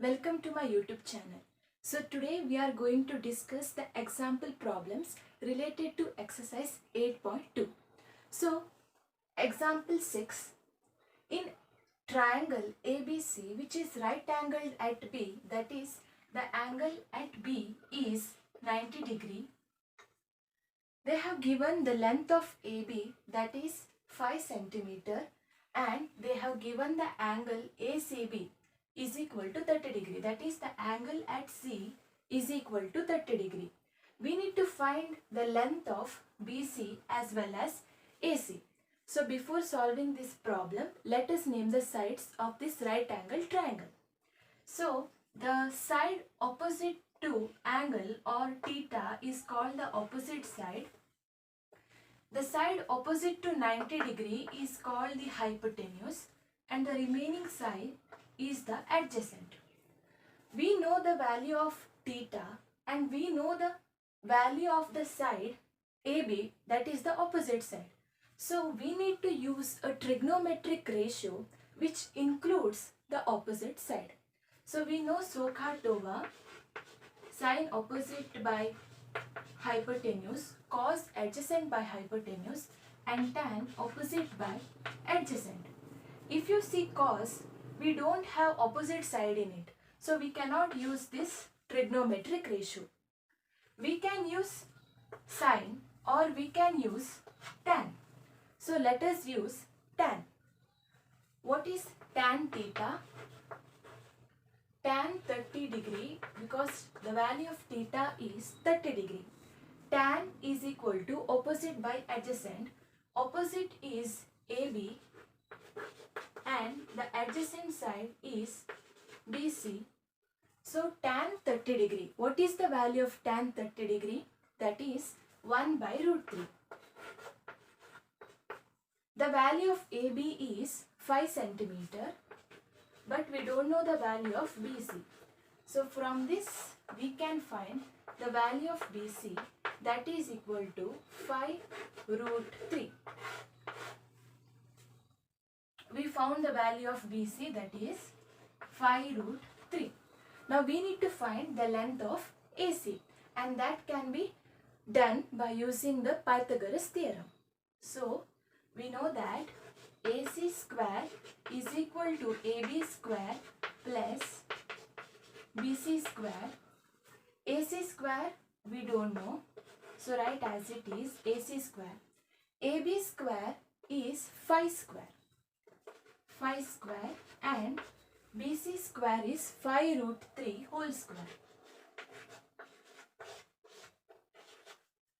Welcome to my YouTube channel. So today we are going to discuss the example problems related to exercise 8.2. So example 6. In triangle ABC which is right angled at B, that is the angle at B is 90 degree. They have given the length of AB, that is 5 centimeter, and they have given the angle ACB is equal to 30 degree, that is the angle at C is equal to 30 degree. We need to find the length of BC as well as AC. So before solving this problem, let us name the sides of this right angle triangle. So the side opposite to angle or theta is called the opposite side. The side opposite to 90 degree is called the hypotenuse, and the remaining side is the adjacent. We know the value of theta and we know the value of the side AB, that is the opposite side. So we need to use a trigonometric ratio which includes the opposite side. So we know SOHCAHTOA, sine opposite by hypotenuse, cos adjacent by hypotenuse, and tan opposite by adjacent. If you see cos, we don't have opposite side in it, so we cannot use this trigonometric ratio. We can use sine or we can use tan. So let us use tan. What is tan theta? Tan 30 degree, because the value of theta is 30 degree. Tan is equal to opposite by adjacent. Opposite is AB and the adjacent side is BC. So tan 30 degree. What is the value of tan 30 degree? That is 1 by root 3. The value of AB is 5 centimeter, but we don't know the value of BC. So from this we can find the value of BC, that is equal to 5 root 3. We found the value of BC, that is 5 root 3. Now we need to find the length of AC, and that can be done by using the Pythagoras theorem. So we know that AC square is equal to AB square plus BC square. AC square we don't know, so write as it is AC square. AB square is 5 square. 5 square and BC square is 5 root 3 whole square.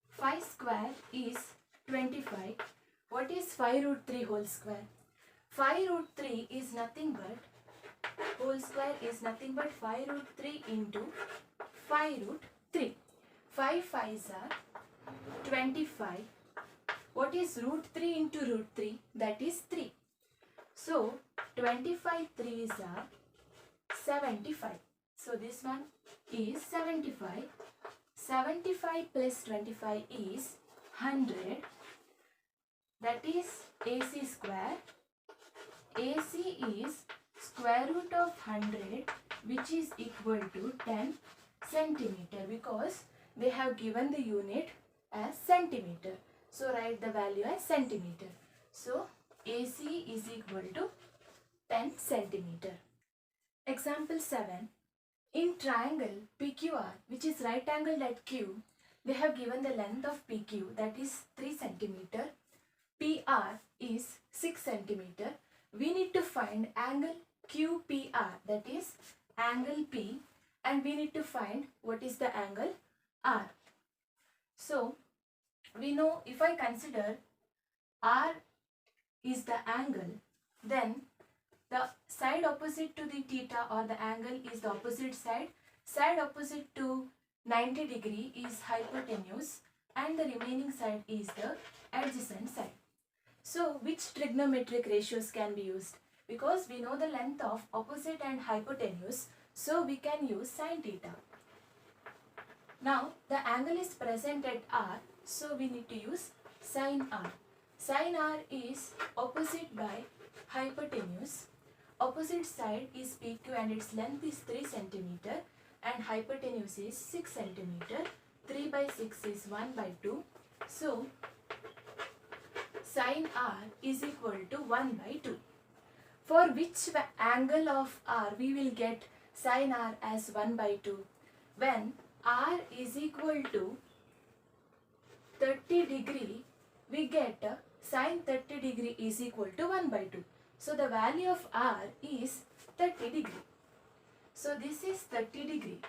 5 square is 25. What is 5 root 3 whole square? 5 root 3 is nothing but, whole square is nothing but 5 root 3 into 5 root 3. 5 5s are 25. What is root 3 into root 3? That is 3. So 25 3s are 75. So this one is 75. 75 plus 25 is 100. That is AC square. AC is square root of 100, which is equal to 10 centimeter, because they have given the unit as centimeter. So write the value as centimeter. So AC is equal to 10 centimeter. Example 7. In triangle PQR, which is right angled at Q, they have given the length of PQ, that is 3 centimeter. PR is 6 centimeter. We need to find angle QPR, that is angle P, and we need to find what is the angle R. So we know, if I consider R is the angle, then the side opposite to the theta or the angle is the opposite side. Side opposite to 90 degree is hypotenuse, and the remaining side is the adjacent side. So which trigonometric ratios can be used? Because we know the length of opposite and hypotenuse, so we can use sine theta. Now the angle is present at R, so we need to use sine R. Sine R is opposite by hypotenuse. Opposite side is PQ and its length is 3 centimeter and hypotenuse is 6 centimeter. 3 by 6 is 1 by 2. So sin R is equal to 1 by 2. For which angle of R we will get sin R as 1 by 2? When R is equal to 30 degree, we get sin 30 degree is equal to 1 by 2. So the value of R is 30 degree. So this is 30 degree.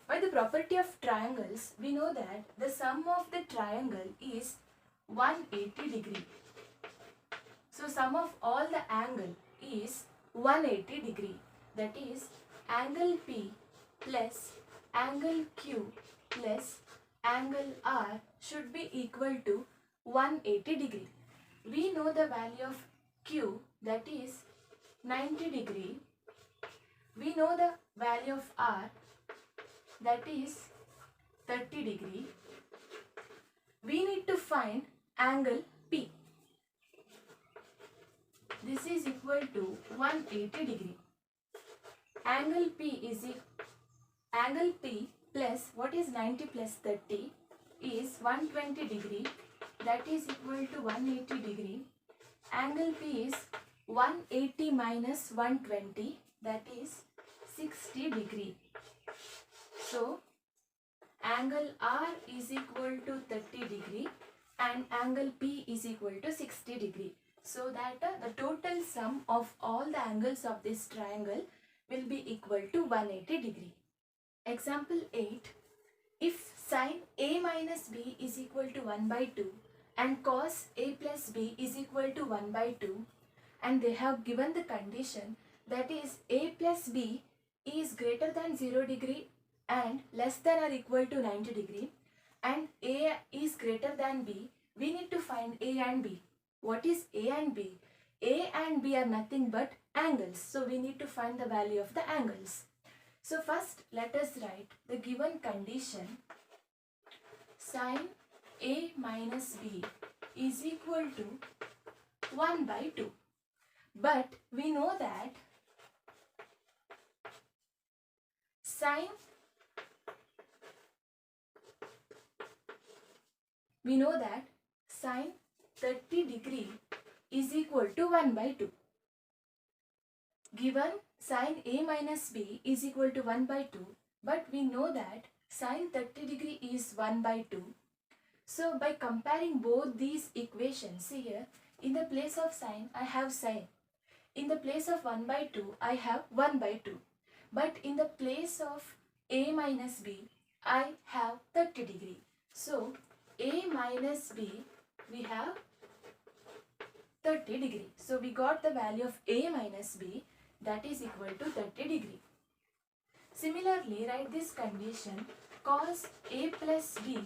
By the property of triangles, we know that the sum of the triangle is 180 degree. So sum of all the angle is 180 degree. That is angle P plus angle Q plus angle R should be equal to 180 degree. We know the value of Q, that is 90 degree. We know the value of R, that is 30 degree. We need to find angle P. This is equal to 180 degree. Angle P plus what is 90 plus 30 is 120 degree. That is equal to 180 degree. Angle P is 180 minus 120, that is 60 degree. So angle R is equal to 30 degree and angle P is equal to 60 degree. So that the total sum of all the angles of this triangle will be equal to 180 degree. Example 8. If sin A minus B is equal to 1 by 2 and cos A plus B is equal to 1 by 2, and they have given the condition, that is A plus B is greater than 0 degree and less than or equal to 90 degree, and A is greater than B, we need to find A and B. What is A and B? A and B are nothing but angles. So we need to find the value of the angles. So first let us write the given condition. Sin A minus B is equal to 1 by 2. But we know that sin 30 degree is equal to 1 by 2. Given sin A minus B is equal to 1 by 2, but we know that sin 30 degree is 1 by 2. So by comparing both these equations, see here, in the place of sin, I have sin. In the place of 1 by 2, I have 1 by 2. But in the place of A minus B, I have 30 degree. So A minus B, we have 30 degree. So we got the value of A minus B, that is equal to 30 degree. Similarly, write this condition. Cos A plus B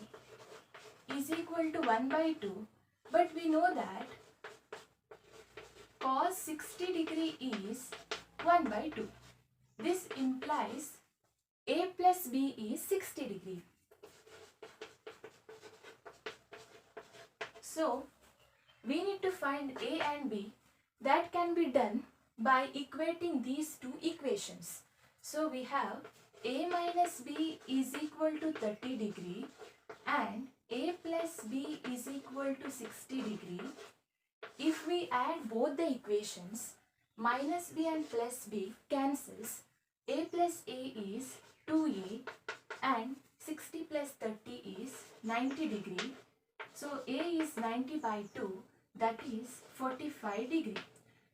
is equal to 1 by 2. But we know that cos 60 degree is 1 by 2. This implies A plus B is 60 degree. So we need to find A and B. That can be done by equating these two equations. So we have A minus B is equal to 30 degree and A plus B is equal to 60 degree. If we add both the equations, minus B and plus B cancels. A plus A is 2A and 60 plus 30 is 90 degree. So A is 90 by 2, that is 45 degree.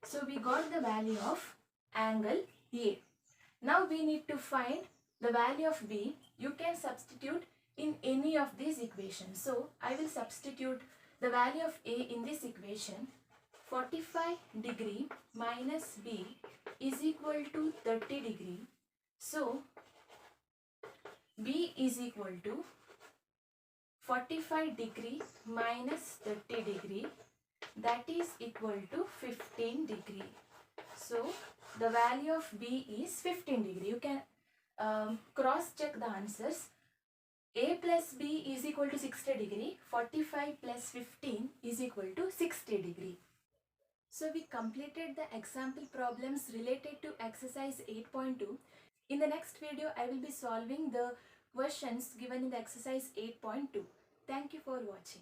So we got the value of angle A. Now we need to find the value of B. You can substitute in any of these equations. So I will substitute the value of A in this equation. 45 degree minus B is equal to 30 degree. So B is equal to 45 degree minus 30 degree, that is equal to 15 degree. So the value of B is 15 degree. You can cross check the answers. A plus B is equal to 60 degree. 45 plus 15 is equal to 60 degree. So we completed the example problems related to exercise 8.2. In the next video, I will be solving the questions given in the exercise 8.2. Thank you for watching.